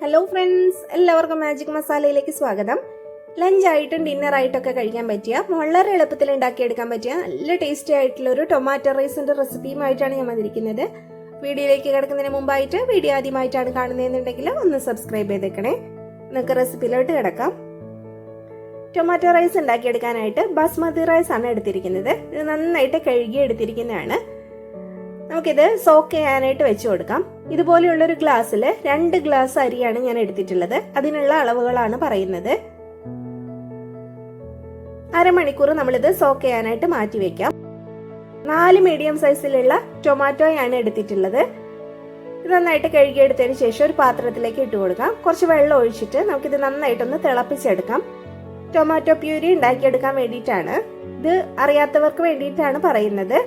Hello friends, എല്ലാവർക്കും magic മസാലയിലേക്ക് സ്വാഗതം. ലഞ്ചായിട്ടും ഡിന്നറായിട്ടൊക്കെ കഴിക്കാൻ പറ്റിയ വളരെ എളുപ്പത്തിൽ ഉണ്ടാക്കിയെടുക്കാൻ പറ്റിയ നല്ല ടേസ്റ്റി ആയിട്ടുള്ള ഒരു ടൊമാറ്റോ റൈസിന്റെ റെസിപ്പിയുമായിട്ടാണ് ഞാൻ വന്നിരിക്കുന്നത്. വീഡിയോയിലേക്ക് കിടക്കുന്നതിന് മുമ്പായിട്ട് വീഡിയോ ആദ്യമായിട്ടാണ് കാണുന്നതെന്നുണ്ടെങ്കിൽ ഒന്ന് സബ്സ്ക്രൈബ് ചെയ്തേക്കണേ. നമുക്ക് റെസിപ്പിയിലോട്ട് കിടക്കാം. ടൊമാറ്റോ റൈസ് ഉണ്ടാക്കിയെടുക്കാനായിട്ട് ബാസ്മതി റൈസ് ആണ് എടുത്തിരിക്കുന്നത്. ഇത് നന്നായിട്ട് കഴുകി എടുത്തിരിക്കുന്നതാണ്. നമുക്കിത് സോക്ക് ചെയ്യാനായിട്ട് വെച്ചു കൊടുക്കാം. ഇതുപോലെയുള്ളൊരു ഗ്ലാസ്സിൽ 2 ഗ്ലാസ് അരിയാണ് ഞാൻ എടുത്തിട്ടുള്ളത്. അതിനുള്ള അളവുകളാണ് പറയുന്നത്. അരമണിക്കൂർ നമ്മളിത് സോക്ക് ചെയ്യാനായിട്ട് മാറ്റി വെക്കാം. 4 മീഡിയം സൈസിലുള്ള ടൊമാറ്റോയാണ് എടുത്തിട്ടുള്ളത്. ഇത് നന്നായിട്ട് കഴുകിയെടുത്തതിന് ശേഷം ഒരു പാത്രത്തിലേക്ക് ഇട്ട് കൊടുക്കാം. കുറച്ച് വെള്ളം ഒഴിച്ചിട്ട് നമുക്കിത് നന്നായിട്ടൊന്ന് തിളപ്പിച്ചെടുക്കാം. ടൊമാറ്റോ പ്യൂരി ഉണ്ടാക്കിയെടുക്കാൻ വേണ്ടിയിട്ടാണ്. ഇത് അറിയാത്തവർക്ക് വേണ്ടിയിട്ടാണ് പറയുന്നത്.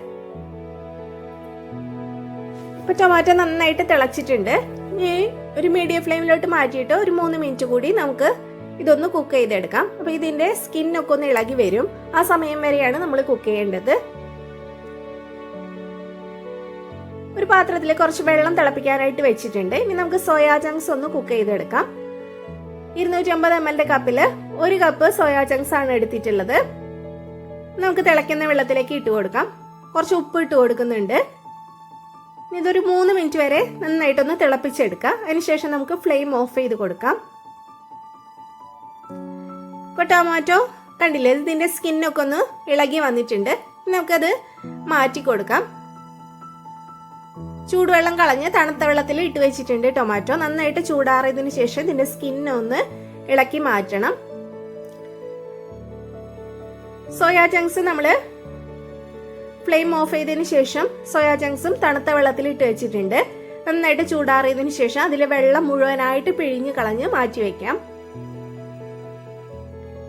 ഇപ്പൊ ടൊമാറ്റോ നന്നായിട്ട് തിളച്ചിട്ടുണ്ട്. ഒരു മീഡിയം ഫ്ലെയിമിലോട്ട് മാറ്റിയിട്ട് ഒരു 3 മിനിറ്റ് കൂടി നമുക്ക് ഇതൊന്ന് കുക്ക് ചെയ്തെടുക്കാം. അപ്പൊ ഇതിന്റെ സ്കിന്നൊക്കെ ഒന്ന് ഇളകി വരും. ആ സമയം വരെയാണ് നമ്മൾ കുക്ക് ചെയ്യേണ്ടത്. ഒരു പാത്രത്തിൽ കുറച്ച് വെള്ളം തിളപ്പിക്കാനായിട്ട് വെച്ചിട്ടുണ്ട്. ഇനി നമുക്ക് സോയാ ചങ്ക്സ് ഒന്ന് കുക്ക് ചെയ്തെടുക്കാം. 250 ml കപ്പില് 1 കപ്പ് സോയാ ചങ്ക്സ് ആണ് എടുത്തിട്ടുള്ളത്. നമുക്ക് തിളയ്ക്കുന്ന വെള്ളത്തിലേക്ക് ഇട്ട് കൊടുക്കാം. കുറച്ച് ഉപ്പ് ഇട്ട് കൊടുക്കുന്നുണ്ട്. ഇതൊരു 3 മിനിറ്റ് വരെ നന്നായിട്ടൊന്ന് തിളപ്പിച്ചെടുക്കാം. അതിനുശേഷം നമുക്ക് ഫ്ലെയിം ഓഫ് ചെയ്ത് കൊടുക്കാം. ഇപ്പൊ ടൊമാറ്റോ കണ്ടില്ലേ, ഇതിന്റെ സ്കിന്നൊക്കെ ഒന്ന് ഇളകി വന്നിട്ടുണ്ട്. നമുക്കത് മാറ്റി കൊടുക്കാം. ചൂടുവെള്ളം കളഞ്ഞ് തണുത്ത വെള്ളത്തിൽ ഇട്ട് വെച്ചിട്ടുണ്ട്. ടൊമാറ്റോ നന്നായിട്ട് ചൂടാറിയതിനു ശേഷം ഇതിന്റെ സ്കിന്നൊന്ന് ഇളക്കി മാറ്റണം. സോയാ ചങ്ക്സ് നമ്മള് ഫ്ലെയിം ഓഫ് ചെയ്തതിന് ശേഷം സോയാ ചങ്ക്സും തണുത്ത വെള്ളത്തിൽ ഇട്ട് വെച്ചിട്ടുണ്ട്. നന്നായിട്ട് ചൂടാറിയതിനു ശേഷം അതിലെ വെള്ളം മുഴുവനായിട്ട് പിഴിഞ്ഞ് കളഞ്ഞ് മാറ്റി വെക്കാം.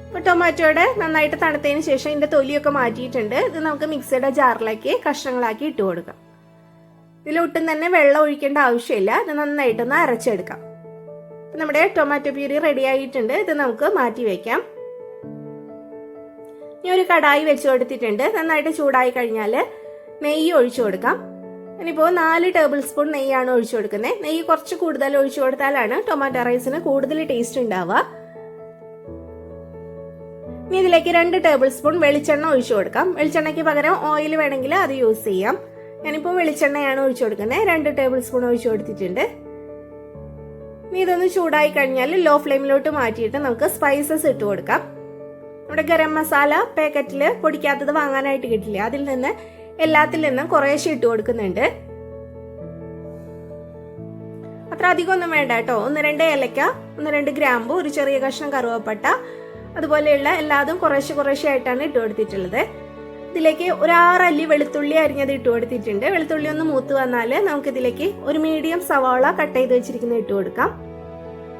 ഇപ്പൊ ടൊമാറ്റോയുടെ നന്നായിട്ട് തണുത്തതിന് ശേഷം ഇതിന്റെ തൊലിയൊക്കെ മാറ്റിയിട്ടുണ്ട്. ഇത് നമുക്ക് മിക്സിയുടെ ജാറിലേക്ക് കഷ്ണങ്ങളാക്കി ഇട്ട് കൊടുക്കാം. ഇതിലൊട്ടും തന്നെ വെള്ളം ഒഴിക്കേണ്ട ആവശ്യമില്ല. ഇത് നന്നായിട്ടൊന്ന് അരച്ചെടുക്കാം. നമ്മുടെ ടൊമാറ്റോ പ്യൂരി റെഡി ആയിട്ടുണ്ട്. ഇത് നമുക്ക് മാറ്റി വെക്കാം. ഇനി ഒരു കടായി വെച്ച് കൊടുത്തിട്ടുണ്ട്. നന്നായിട്ട് ചൂടായി കഴിഞ്ഞാൽ നെയ്യ് ഒഴിച്ചു കൊടുക്കാം. ഇനിയിപ്പോൾ 4 ടേബിൾ സ്പൂൺ നെയ്യാണ് ഒഴിച്ചു കൊടുക്കുന്നത്. നെയ്യ് കുറച്ച് കൂടുതൽ ഒഴിച്ചു കൊടുത്താലാണ് ടൊമാറ്റോ റൈസിന് കൂടുതൽ ടേസ്റ്റ് ഉണ്ടാവുക. ഇനി ഇതിലേക്ക് 2 ടേബിൾ സ്പൂൺ വെളിച്ചെണ്ണ ഒഴിച്ചു കൊടുക്കാം. വെളിച്ചെണ്ണയ്ക്ക് പകരം ഓയിൽ വേണമെങ്കിൽ അത് യൂസ് ചെയ്യാം. ഞാനിപ്പോൾ വെളിച്ചെണ്ണയാണ് ഒഴിച്ചു കൊടുക്കുന്നത്. 2 ടേബിൾ സ്പൂൺ ഒഴിച്ചു കൊടുത്തിട്ടുണ്ട്. ഇനി ഇതൊന്ന് ചൂടായി കഴിഞ്ഞാൽ ലോ ഫ്ലെയിമിലോട്ട് മാറ്റിയിട്ട് നമുക്ക് സ്പൈസസ് ഇട്ട് കൊടുക്കാം. നമ്മുടെ ഗരം മസാല പാക്കറ്റിൽ പൊടിക്കാത്തത് വാങ്ങാനായിട്ട് കിട്ടില്ല. അതിൽ നിന്ന് എല്ലാത്തിൽ നിന്നും കുറേശ്ശെ ഇട്ട് കൊടുക്കുന്നുണ്ട്. അത്ര അധികമൊന്നും വേണ്ട കേട്ടോ. 1-2 ഏലക്ക, 1-2 ഗ്രാമ്പു, ഒരു ചെറിയ കഷ്ണം കറുവപ്പട്ട, അതുപോലെയുള്ള എല്ലാതും കുറേശ്ശെ ആയിട്ടാണ് ഇട്ട് കൊടുത്തിട്ടുള്ളത്. ഇതിലേക്ക് 6 അല്ലി വെളുത്തുള്ളി അരിഞ്ഞത് ഇട്ട് കൊടുത്തിട്ടുണ്ട്. വെളുത്തുള്ളി ഒന്ന് മൂത്ത് വന്നാൽ നമുക്ക് ഇതിലേക്ക് ഒരു മീഡിയം സവാള കട്ട് ചെയ്ത് വെച്ചിരിക്കുന്നത് ഇട്ട് കൊടുക്കാം.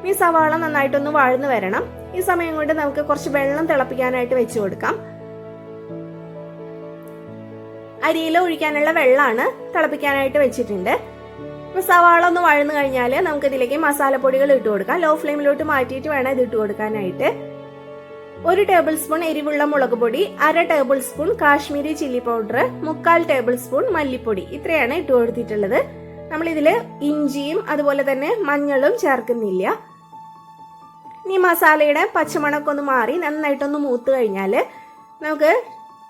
ഈ സവാള നന്നായിട്ടൊന്ന് വഴന്ന് വരണം. ഈ സമയം കൊണ്ട് നമുക്ക് കുറച്ച് വെള്ളം തിളപ്പിക്കാനായിട്ട് വെച്ചു കൊടുക്കാം. അരിയിൽ ഒഴിക്കാനുള്ള വെള്ളമാണ് തിളപ്പിക്കാനായിട്ട് വെച്ചിട്ടുണ്ട്. ഇപ്പൊ സവാള ഒന്ന് വഴന്നു കഴിഞ്ഞാൽ നമുക്ക് ഇതിലേക്ക് മസാലപ്പൊടികൾ ഇട്ട് കൊടുക്കാം. ലോ ഫ്ലെയിമിലോട്ട് മാറ്റിയിട്ട് വേണം ഇത് ഇട്ട് കൊടുക്കാനായിട്ട്. 1 ടേബിൾ സ്പൂൺ എരിവുള്ള മുളക് പൊടി, 1/2 table spoon Kashmiri chilli powder, 3/4 table spoon മല്ലിപ്പൊടി, ഇത്രയാണ് ഇട്ട് കൊടുത്തിട്ടുള്ളത്. നമ്മൾ ഇതില് ഇഞ്ചിയും അതുപോലെ തന്നെ മഞ്ഞളും ചേർക്കുന്നില്ല. ഇനി മസാലയുടെ പച്ചമണമൊക്കെ ഒന്ന് മാറി നന്നായിട്ടൊന്ന് മൂത്ത് കഴിഞ്ഞാൽ നമുക്ക്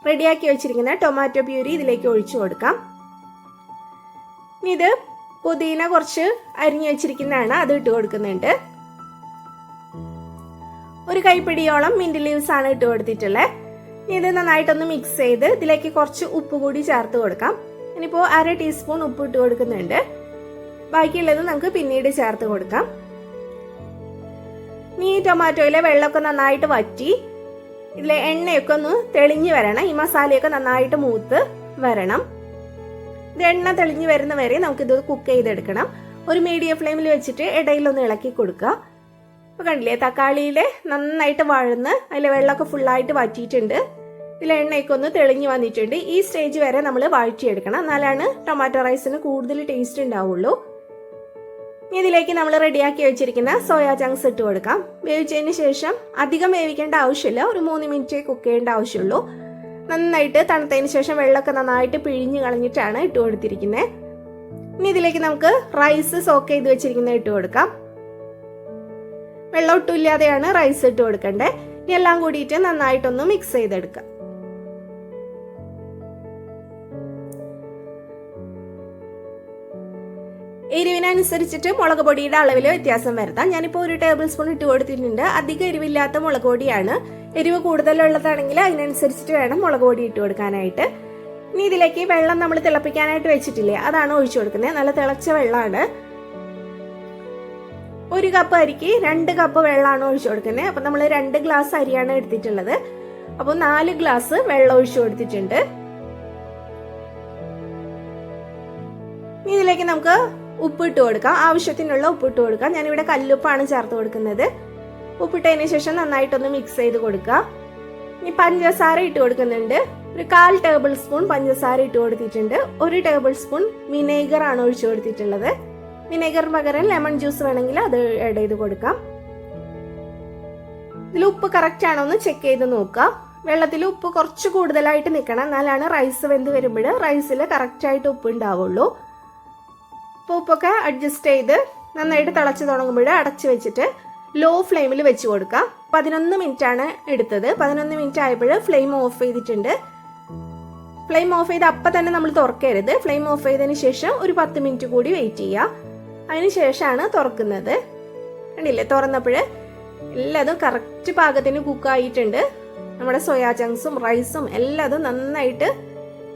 റെഡിയാക്കി വെച്ചിരിക്കുന്ന ടൊമാറ്റോ പ്യൂരി ഇതിലേക്ക് ഒഴിച്ചു കൊടുക്കാം. ഇനി ഇത് പുതിന കുറച്ച് അരിഞ്ഞു വെച്ചിരിക്കുന്നതാണ്, അത് ഇട്ട് കൊടുക്കുന്നുണ്ട്. ഒരു കൈപ്പിടിയോളം മിന്റ് ലീവ്സ് ആണ് ഇട്ട് കൊടുത്തിട്ടുള്ളത്. ഇനി ഇത് നന്നായിട്ടൊന്ന് മിക്സ് ചെയ്ത് ഇതിലേക്ക് കുറച്ച് ഉപ്പ് കൂടി ചേർത്ത് കൊടുക്കാം. ഇനിയിപ്പോൾ 1/2 ടീസ്പൂൺ ഉപ്പ് ഇട്ട് കൊടുക്കുന്നുണ്ട്. ബാക്കിയുള്ളത് നമുക്ക് പിന്നീട് ചേർത്ത് കൊടുക്കാം. ഇനി ഈ ടൊമാറ്റോയിലെ വെള്ളമൊക്കെ നന്നായിട്ട് വറ്റി ഇതിലെ എണ്ണയൊക്കെ ഒന്ന് തെളിഞ്ഞു വരണം. ഈ മസാലയൊക്കെ നന്നായിട്ട് മൂത്ത് വരണം. ഇത് എണ്ണ തെളിഞ്ഞു വരുന്ന വരെ നമുക്കിത് കുക്ക് ചെയ്തെടുക്കണം. ഒരു മീഡിയം ഫ്ലെയിമിൽ വെച്ചിട്ട് ഇടയിലൊന്ന് ഇളക്കി കൊടുക്കുക. ഇപ്പൊ കണ്ടില്ലേ, തക്കാളിയിലെ നന്നായിട്ട് വഴന്ന് അതിലെ വെള്ളമൊക്കെ ഫുള്ളായിട്ട് വറ്റിയിട്ടുണ്ട്. ഇതിലെ എണ്ണയൊക്കെ ഒന്ന് തെളിഞ്ഞു വന്നിട്ടുണ്ട്. ഈ സ്റ്റേജ് വരെ നമ്മൾ വഴറ്റിയെടുക്കണം. എന്നാലാണ് ടൊമാറ്റോ റൈസിന് കൂടുതൽ ടേസ്റ്റ് ഉണ്ടാവുള്ളൂ. ഇതിലേക്ക് നമ്മൾ റെഡിയാക്കി വെച്ചിരിക്കുന്ന സോയാ ചങ്ക്സ് ഇട്ട് കൊടുക്കാം. വേവിച്ചതിന് ശേഷം അധികം വേവിക്കേണ്ട ആവശ്യമില്ല. ഒരു 3 മിനിറ്റ് കുക്ക് ചെയ്യേണ്ട ആവശ്യമുള്ളൂ. നന്നായിട്ട് തണുത്തതിന് ശേഷം വെള്ളമൊക്കെ നന്നായിട്ട് പിഴിഞ്ഞ് കളഞ്ഞിട്ടാണ് ഇട്ട് കൊടുത്തിരിക്കുന്നത്. ഇനി ഇതിലേക്ക് നമുക്ക് റൈസ് സോക്ക് ചെയ്ത് വെച്ചിരിക്കുന്നത് ഇട്ട് കൊടുക്കാം. വെള്ളം ഒട്ടുമില്ലാതെയാണ് റൈസ് ഇട്ട് കൊടുക്കേണ്ടത്. ഇനി എല്ലാം കൂടിയിട്ട് നന്നായിട്ടൊന്ന് മിക്സ് ചെയ്തെടുക്കാം. എരിവിനനുസരിച്ചിട്ട് മുളക് പൊടിയുടെ അളവിൽ വ്യത്യാസം വരുത്താം. ഞാനിപ്പോൾ 1 ടേബിൾ സ്പൂൺ ഇട്ട് കൊടുത്തിട്ടുണ്ട്. അധികം എരിവില്ലാത്ത മുളക് പൊടിയാണ്. എരിവ് കൂടുതലുള്ളതാണെങ്കിൽ അതിനനുസരിച്ചിട്ട് വേണം മുളക് പൊടി ഇട്ട് കൊടുക്കാനായിട്ട്. ഇനി ഇതിലേക്ക് വെള്ളം നമ്മൾ തിളപ്പിക്കാനായിട്ട് വെച്ചിട്ടില്ലേ, അതാണ് ഒഴിച്ചു കൊടുക്കുന്നത്. നല്ല തിളച്ച വെള്ളമാണ്. 1 കപ്പ് അരിക്ക് 2 കപ്പ് വെള്ളമാണ് ഒഴിച്ചു കൊടുക്കുന്നത്. അപ്പം നമ്മൾ 2 ഗ്ലാസ് അരിയാണ് എടുത്തിട്ടുള്ളത്. അപ്പോൾ 4 ഗ്ലാസ് വെള്ളം ഒഴിച്ചു കൊടുത്തിട്ടുണ്ട്. ഇതിലേക്ക് നമുക്ക് ഉപ്പിട്ട് കൊടുക്കാം. ആവശ്യത്തിനുള്ള ഉപ്പിട്ട് കൊടുക്കാം. ഞാനിവിടെ കല്ലുപ്പാണ് ചേർത്ത് കൊടുക്കുന്നത്. ഉപ്പിട്ടതിന് ശേഷം നന്നായിട്ടൊന്ന് മിക്സ് ചെയ്ത് കൊടുക്കുക. ഇനി പഞ്ചസാര ഇട്ട് കൊടുക്കുന്നുണ്ട്. ഒരു 1/4 ടേബിൾ സ്പൂൺ പഞ്ചസാര ഇട്ട് കൊടുത്തിട്ടുണ്ട്. 1 ടേബിൾ സ്പൂൺ വിനേഗർ ആണ് ഒഴിച്ചു കൊടുത്തിട്ടുള്ളത്. വിനേഗർ പകരം ലെമൺ ജ്യൂസ് വേണമെങ്കിൽ അത് ആഡ് ചെയ്ത് കൊടുക്കാം. ഇതിൽ ഉപ്പ് കറക്റ്റ് ആണോ എന്ന് ചെക്ക് ചെയ്ത് നോക്കുക. വെള്ളത്തിൽ ഉപ്പ് കുറച്ച് കൂടുതലായിട്ട് നിൽക്കണം, എന്നാലാണ് റൈസ് വെന്ത് വരുമ്പോൾ റൈസിൽ കറക്റ്റായിട്ട് ഉപ്പ് ഉണ്ടാവുള്ളൂ. അപ്പോൾ ഉപ്പൊക്കെ അഡ്ജസ്റ്റ് ചെയ്ത് നന്നായിട്ട് തിളച്ച് തുടങ്ങുമ്പോൾ അടച്ച് വെച്ചിട്ട് ലോ ഫ്ലെയിമിൽ വെച്ച് കൊടുക്കാം. 11 മിനിറ്റ് ആണ് എടുത്തത്. 11 മിനിറ്റ് ആയപ്പോൾ ഫ്ലെയിം ഓഫ് ചെയ്തിട്ടുണ്ട്. ഫ്ലെയിം ഓഫ് ചെയ്ത് അപ്പം തന്നെ നമ്മൾ തുറക്കരുത്. ഫ്ലെയിം ഓഫ് ചെയ്തതിന് ശേഷം ഒരു 10 മിനിറ്റ് കൂടി വെയിറ്റ് ചെയ്യുക. അതിന് ശേഷമാണ് തുറക്കുന്നത്. കണ്ടില്ലേ, തുറന്നപ്പോൾ എല്ലാതും കറക്റ്റ് പാകത്തിന് കുക്കായിട്ടുണ്ട്. നമ്മുടെ സോയാ ചങ്ക്സും റൈസും എല്ലാതും നന്നായിട്ട്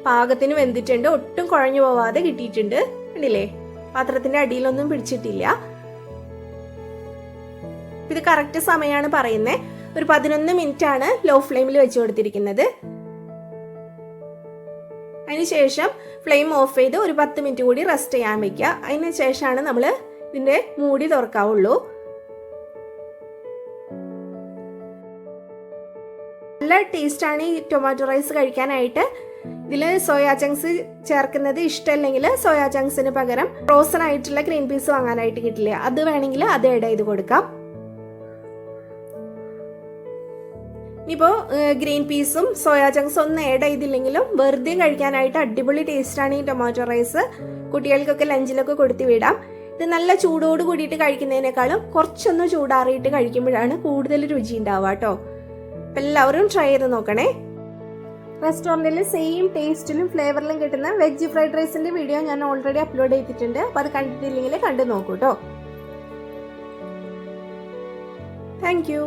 പാകത്തിന് വെന്തിട്ടുണ്ട്. ഒട്ടും കുഴഞ്ഞു പോവാതെ കിട്ടിയിട്ടുണ്ട്. കണ്ടില്ലേ, പാത്രത്തിന്റെ അടിയിലൊന്നും പിടിച്ചിട്ടില്ല. ഇത് കറക്റ്റ് സമയമാണ് പറയുന്നത്. ഒരു 11 മിനിറ്റ് ആണ് ലോ ഫ്ലെയിമിൽ വെച്ച് കൊടുത്തിരിക്കുന്നത്. അതിനുശേഷം ഫ്ലെയിം ഓഫ് ചെയ്ത് ഒരു 10 മിനിറ്റ് കൂടി റെസ്റ്റ് ചെയ്യാൻ വെക്കുക. അതിന് ശേഷമാണ് നമ്മൾ ഇതിന്റെ മൂടി തുറക്കാവുള്ളൂ. നല്ല ടേസ്റ്റാണ് ഈ ടൊമാറ്റോ റൈസ് കഴിക്കാനായിട്ട്. ഇതിൽ സോയാ ചങ്ക്സ് ചേർക്കുന്നത് ഇഷ്ടമല്ലെങ്കിൽ സോയാ ചങ്ക്സിന് പകരം ഫ്രോസൺ ആയിട്ടുള്ള ഗ്രീൻ പീസ് വാങ്ങാനായിട്ട് കിട്ടില്ല, അത് വേണമെങ്കിൽ അത് ആഡ് ചെയ്ത് കൊടുക്കാം. ഇനിയിപ്പോൾ ഗ്രീൻ പീസും സോയാ ചങ്ക്സും ഒന്നും ആഡ് ചെയ്തില്ലെങ്കിലും വെറുതെ കഴിക്കാനായിട്ട് അടിപൊളി ടേസ്റ്റാണ് ഈ ടൊമാറ്റോ റൈസ്. കുട്ടികൾക്കൊക്കെ ലഞ്ചിലൊക്കെ കൊടുത്തു വിടാം. ഇത് നല്ല ചൂടോട് കൂടിയിട്ട് കഴിക്കുന്നതിനേക്കാളും കുറച്ചൊന്ന് ചൂടാറിയിട്ട് കഴിക്കുമ്പോഴാണ് കൂടുതൽ രുചി ഉണ്ടാവുക കേട്ടോ. അപ്പം എല്ലാവരും ട്രൈ ചെയ്ത് നോക്കണേ. റെസ്റ്റോറൻറ്റിൽ സെയിം ടേസ്റ്റിലും ഫ്ലേവറിലും കിട്ടുന്ന വെജ് ഫ്രൈഡ് റൈസിന്റെ വീഡിയോ ഞാൻ ഓൾറെഡി അപ്ലോഡ് ചെയ്തിട്ടുണ്ട്. അപ്പോൾ അത് കണ്ടിട്ടില്ലെങ്കിൽ കണ്ടു നോക്കൂ കേട്ടോ. Thank you.